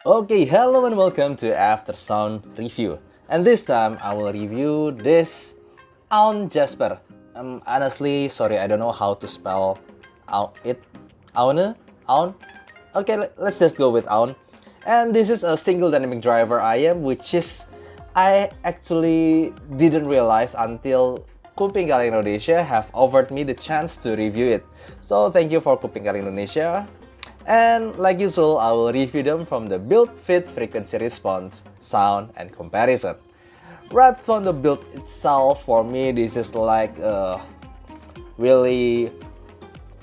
Okay, hello and welcome to After Sound Review. And this time I will review this Aune Jasper. Honestly, sorry, I don't know how to spell it. Aune? Aune? Okay, let's just go with Aune. And this is a single dynamic driver IM, which is I actually didn't realize until Kuping Kaleng Indonesia have offered me the chance to review it. So thank you for Kuping Kaleng Indonesia. And like usual, I will review them from the build, fit, frequency response, sound, and comparison. Right from the build itself, for me, this is like a really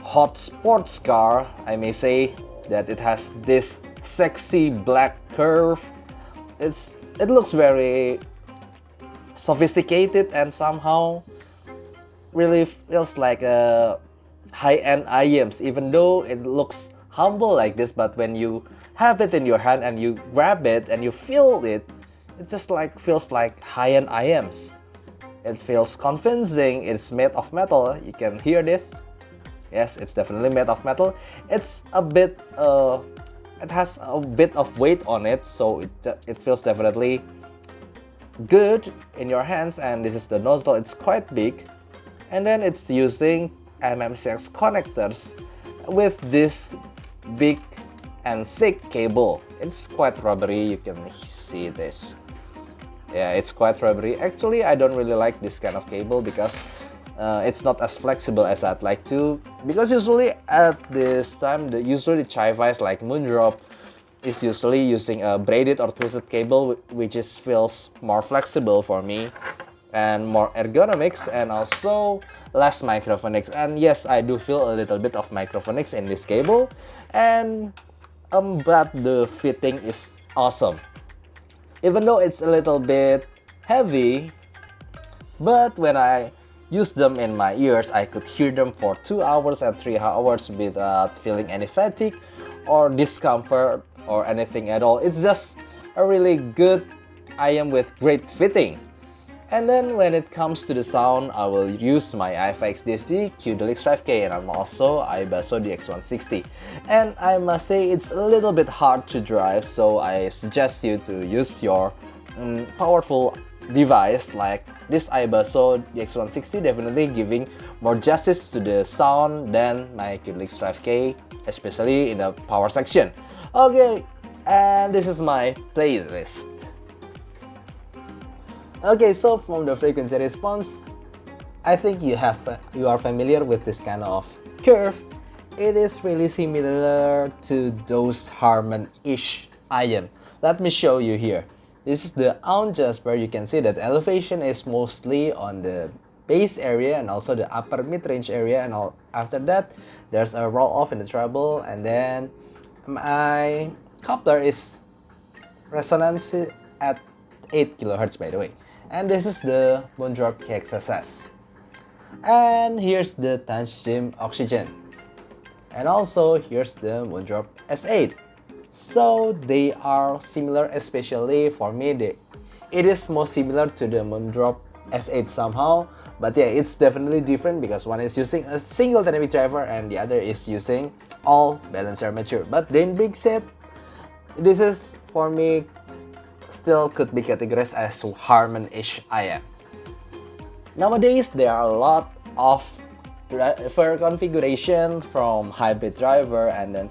hot sports car. I may say that it has this sexy black curve. It looks very sophisticated and somehow really feels like a high-end IMs, even though it looks humble like this, but when you have it in your hand and you grab it and you feel it, it just like feels like high-end IMs. It feels convincing. It's made of metal. You can hear this. Yes, it's definitely made of metal. It's a bit it has a bit of weight on it, so it feels definitely good in your hands. And this is the nozzle. It's quite big, and then it's using MMCX connectors with this big and thick cable. It's quite rubbery. You can see this. Yeah, it's quite rubbery. Actually, I don't really like this kind of cable because it's not as flexible as I'd like to. Because usually at this time, usually the Chi-Fi's like Moondrop is usually using a braided or twisted cable, which feels more flexible for me and more ergonomics, and also less microphonics. And yes, I do feel a little bit of microphonics in this cable, and but the fitting is awesome. Even though it's a little bit heavy, but when I use them in my ears, I could hear them for 2 hours and 3 hours without feeling any fatigue or discomfort or anything at all. It's just a really good IM with great fitting. And then when it comes to the sound, I will use my i5 DSD kxxs, and I'm also iBasso DX160. And I must say it's a little bit hard to drive, so I suggest you to use your powerful device like this iBasso DX160, definitely giving more justice to the sound than my kxxs, especially in the power section. Okay, and this is my playlist. Okay, so from the frequency response, I think you are familiar with this kind of curve. It is really similar to those Harman-ish IM. Let me show you here. This is the Aune Jasper. You can see that elevation is mostly on the bass area and also the upper mid-range area, and after that there's a roll-off in the treble, and then my coupler is resonance at 8 kHz, by the way. And this is the Moondrop kxxs. And here's the Tangent Oxygen. And also here's the Moondrop S8. So they are similar, especially for me. It is most similar to the Moondrop S8 somehow. But yeah, it's definitely different because one is using a single dynamic driver and the other is using all balanced armature. But then being said, this is for me still could be categorized as Harman-ish IM. Nowadays, there are a lot of driver configuration, from hybrid driver and then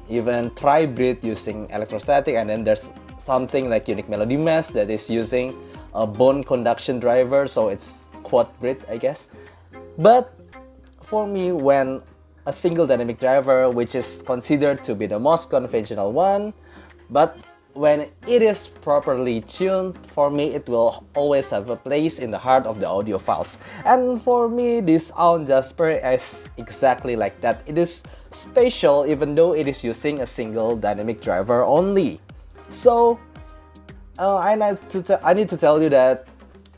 even tri-brid using electrostatic, and then there's something like Unique Melody Mesh that is using a bone conduction driver, so it's quad-brid, I guess. But for me, when a single dynamic driver, which is considered to be the most conventional one, but when it is properly tuned, for me it will always have a place in the heart of the audiophiles. And for me, this Aune Jasper is exactly like that. It is special even though it is using a single dynamic driver only. So I need to tell you that,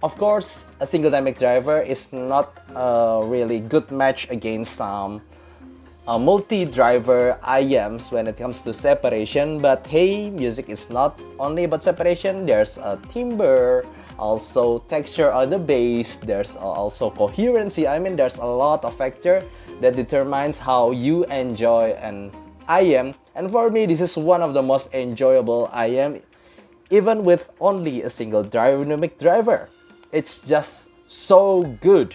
of course, a single dynamic driver is not a really good match against some multi-driver IMs when it comes to separation. But hey, music is not only about separation. There's a timbre, also texture on the bass, there's also coherency. I mean, there's a lot of factor that determines how you enjoy an IM And for me, this is one of the most enjoyable IM, even with only a single dynamic driver. It's just so good.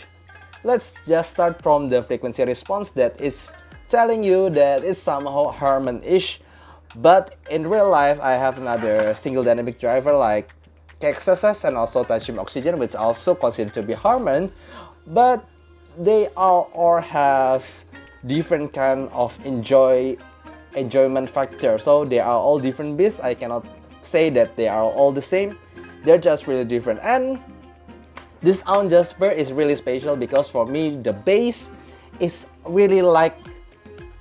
Let's just start from the frequency response that is telling you that it's somehow Harman-ish, but in real life I have another single dynamic driver like kxxs and also Titanium Oxygen, which also considered to be Harman, but they all have different kind of enjoyment factor. So they are all different beats. I cannot say that they are all the same. They're just really different. And this Aune Jasper is really special because for me the bass is really like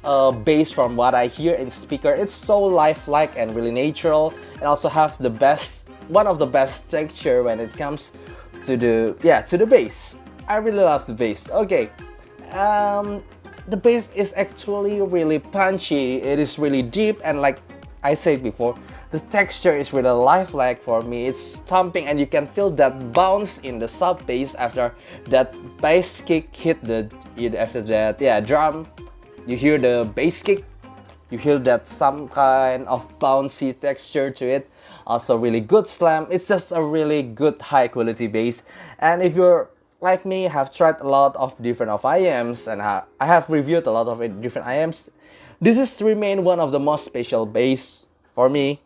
a bass from what I hear in speaker. It's so lifelike and really natural, and also have the one of the best texture when it comes to the bass. I really love the bass. Okay, the bass is actually really punchy. It is really deep, and like I said before, the texture is really lifelike for me. It's thumping, and you can feel that bounce in the sub bass after that bass kick hit after that drum. You hear the bass kick. You hear that some kind of bouncy texture to it. Also really good slam. It's just a really good high quality bass. And if you're like me, have tried a lot of different IMs, and I have reviewed a lot of different IMs, this is remain one of the most special bass for me.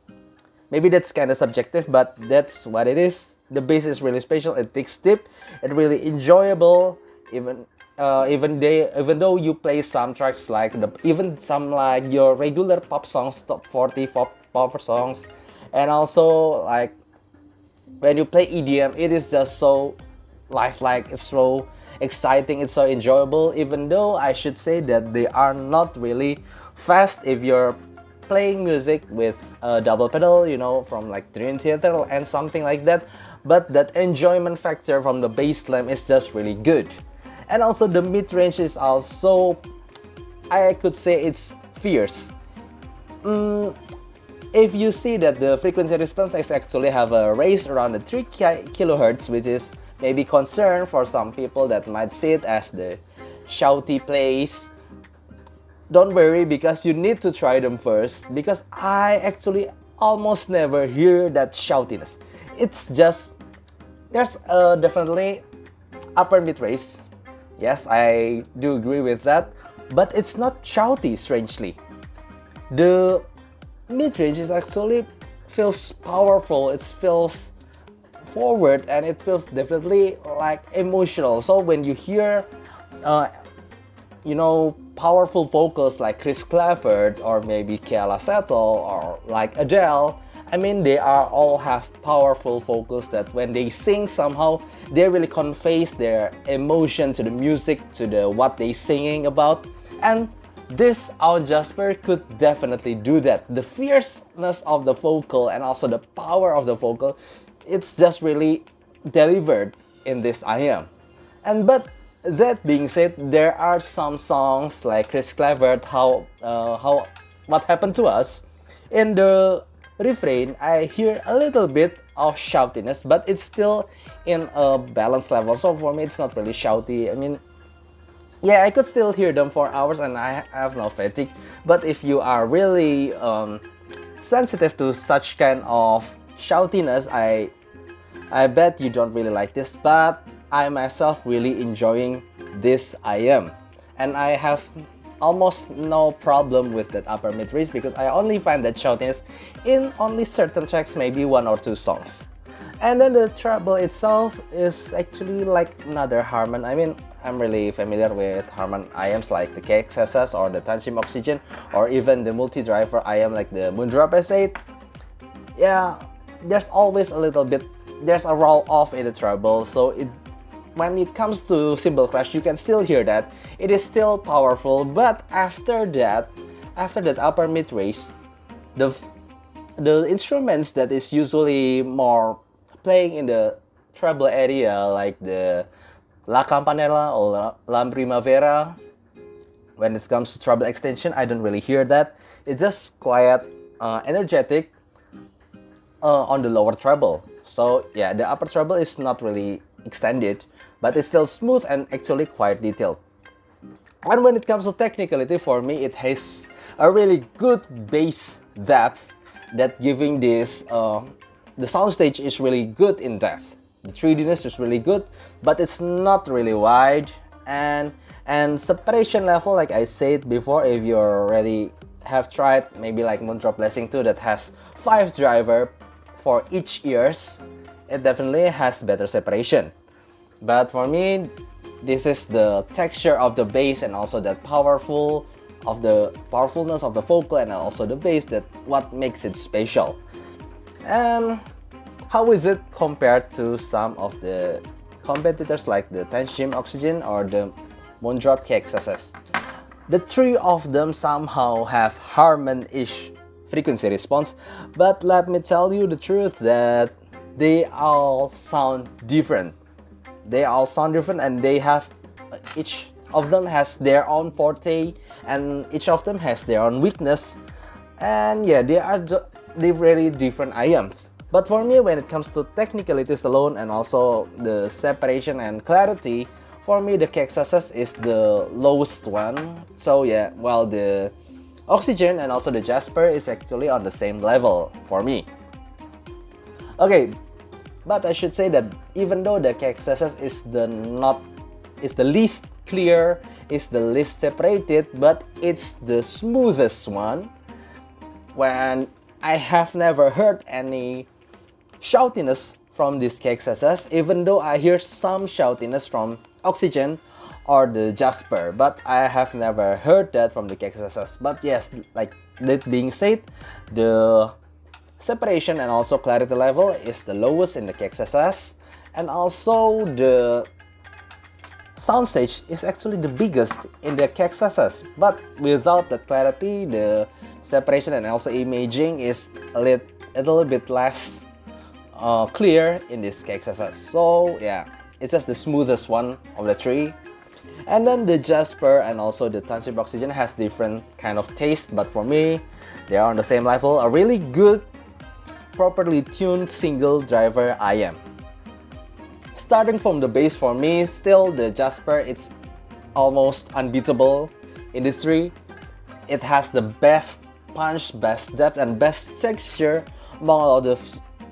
Maybe that's kind of subjective, but that's what it is. The bass is really special. It takes deep. It's really enjoyable. Even though you play some tracks like even some like your regular pop songs, top 40 pop songs, and also like when you play EDM, it is just so lifelike. It's so exciting. It's so enjoyable. Even though I should say that they are not really fast if you're playing music with a double pedal, from like Dream Theater and something like that. But that enjoyment factor from the bass slam is just really good. And also the mid-range is also, I could say it's fierce. If you see that the frequency response is actually have a raise around the 3 kHz, which is maybe concern for some people that might see it as the shouty place. Don't worry, because you need to try them first, because I actually almost never hear that shoutiness. It's just, there's definitely upper mid-range. Yes, I do agree with that, but it's not shouty, strangely. The mid-range is actually feels powerful, it feels forward, and it feels definitely like emotional. So when you hear powerful vocals like Chris Clafford or maybe Keala Settle or like Adele, I mean, they all have powerful vocals that when they sing, somehow they really conveys their emotion to the music, to what they singing about. And this Aune Jasper could definitely do that. The fierceness of the vocal and also the power of the vocal, it's just really delivered in this IM. But that being said, there are some songs like Chris Clafford, What Happened to Us. In the refrain, I hear a little bit of shoutiness, but it's still in a balanced level. So for me, it's not really shouty. I mean, yeah, I could still hear them for hours and I have no fatigue. But if you are really sensitive to such kind of shoutiness, I bet you don't really like this. But I myself really enjoying this IM, and I have almost no problem with that upper mid-range because I only find that shoutiness in only certain tracks, maybe 1 or 2 songs. And then the treble itself is actually like another Harman. I mean, I'm really familiar with Harman IMs like the kxxs or the Titanium Oxygen, or even the multi-driver IM like the Moondrop S8. Yeah, there's always a little bit, there's a roll off in the treble, so when it comes to cymbal crash, you can still hear that. It is still powerful, but after that upper mid-range, the instruments that is usually more playing in the treble area, like the La Campanella or La Primavera, when it comes to treble extension, I don't really hear that. It's just quiet, energetic on the lower treble. So yeah, the upper treble is not really extended, but it's still smooth and actually quite detailed. And when it comes to technicality, for me, it has a really good bass depth that giving this the soundstage is really good in depth. The 3Dness is really good, but it's not really wide, and separation level, like I said before, if you already have tried maybe like Moondrop Blessing 2 that has 5 driver for each ears, it definitely has better separation. But for me, this is the texture of the bass and also that powerfulness of the vocal and also the bass that what makes it special. And how is it compared to some of the competitors like the Tension Oxygen or the Moondrop kxxs? The three of them somehow have harmonish frequency response, but let me tell you the truth that they all sound different. They all sound different, and they have each of them has their own forte, and each of them has their own weakness. And yeah, they really different IMs. But for me, when it comes to technicalities alone and also the separation and clarity, for me the kxxs is the lowest one. So yeah, while the Oxygen and also the Jasper is actually on the same level for me. Okay, but I should say that even though the kxxs is the least clear, is the least separated, but it's the smoothest one. When I have never heard any shoutiness from this kxxs, even though I hear some shoutiness from Oxygen or the Jasper, but I have never heard that from the kxxs. But yes, like that being said, the separation and also clarity level is the lowest in the kxxs, and also the soundstage is actually the biggest in the kxxs. But without the clarity, the separation and also imaging is a little bit less clear in this kxxs. So yeah, it's just the smoothest one of the three. And then the Jasper and also the Tension Oxygen has different kind of taste, but for me, they are on the same level. A really good, properly tuned single driver IM. Starting from the bass, for me, still the Jasper, it's almost unbeatable in this three. It has the best punch, best depth, and best texture among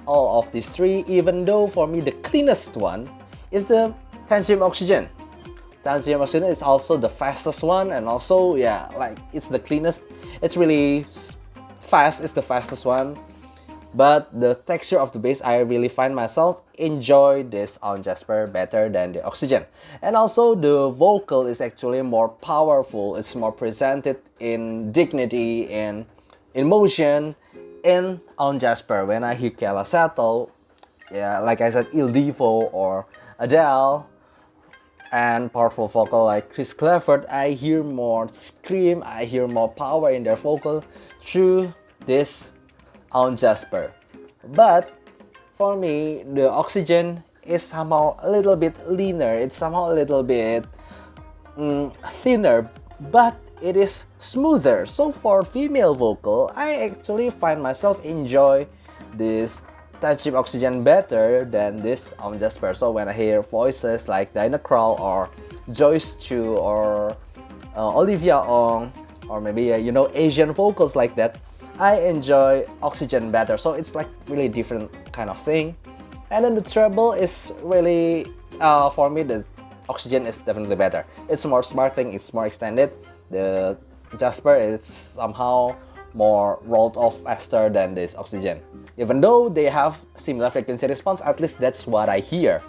all of these three, even though for me the cleanest one is the Tension Oxygen. Tension Oxygen is also the fastest one, and also yeah, like it's the cleanest. It's really fast, it's the fastest one. But the texture of the bass, I really find myself enjoy this Aune Jasper better than the Oxygen. And also the vocal is actually more powerful, it's more presented in dignity and emotion in Aune Jasper. When I hear Kela Settle, yeah, like I said, Il Divo or Adele, and powerful vocal like Chris Clafford, I hear more scream, I hear more power in their vocal through this Aune Jasper. But for me, the Oxygen is somehow a little bit leaner, it's somehow a little bit thinner, but it is smoother. So for female vocal, I actually find myself enjoy this Tension Oxygen better than this Aune Jasper. So when I hear voices like Dinah Krall or Joyce Chu or Olivia Ong, or maybe you know, Asian vocals like that, I enjoy Oxygen better. So it's like really different kind of thing. And then the treble is really for me the Oxygen is definitely better. It's more sparkling, it's more extended. The Jasper is somehow more rolled off faster than this Oxygen. Even though they have similar frequency response, at least that's what I hear.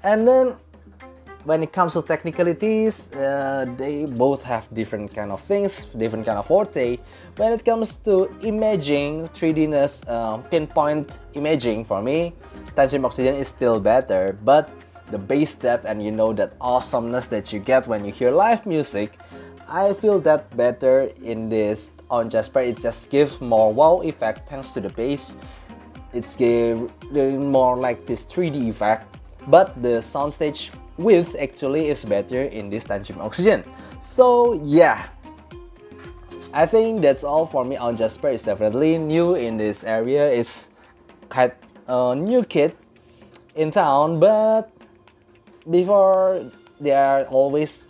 And then when it comes to technicalities, they both have different kind of things, different kind of forte. When it comes to imaging, 3Dness, pinpoint imaging, for me, Tension Oxygen is still better, but the bass depth and you know that awesomeness that you get when you hear live music, I feel that better in this Aune Jasper. It just gives more wow effect thanks to the bass. It's more like this 3D effect, but the soundstage width actually is better in this Tension Oxygen. So yeah, I think that's all for me. Aune Jasper is definitely new in this area. It's kind of new kid in town, but before they are always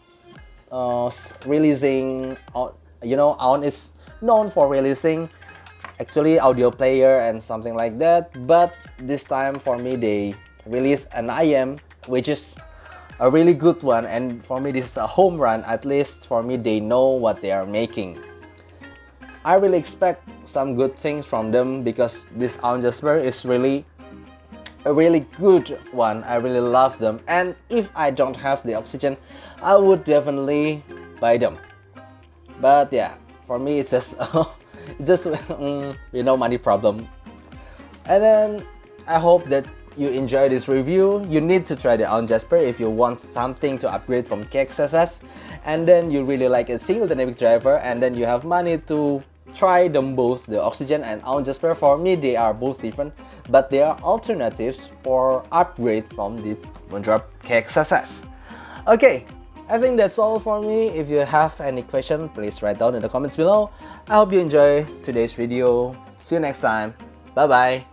releasing, you know, Aune is known for releasing actually audio player and something like that, but this time for me they release an IM, which is a really good one, and for me this is a home run. At least for me, they know what they are making. I really expect some good things from them because this Aune Jasper is really a really good one. I really love them, and if I don't have the oxygen, I would definitely buy them. But yeah, for me it's just it's just money problem. And then I hope that you enjoy this review. You need to try the Aune Jasper if you want something to upgrade from kxxs, and then you really like a single dynamic driver, and then you have money to try them both, the Oxygen and Aune Jasper. For me, they are both different, but they are alternatives for upgrade from the Moondrop kxxs. Okay, I think that's all for me. If you have any question, please write down in the comments below. I hope you enjoy today's video. See you next time. Bye bye.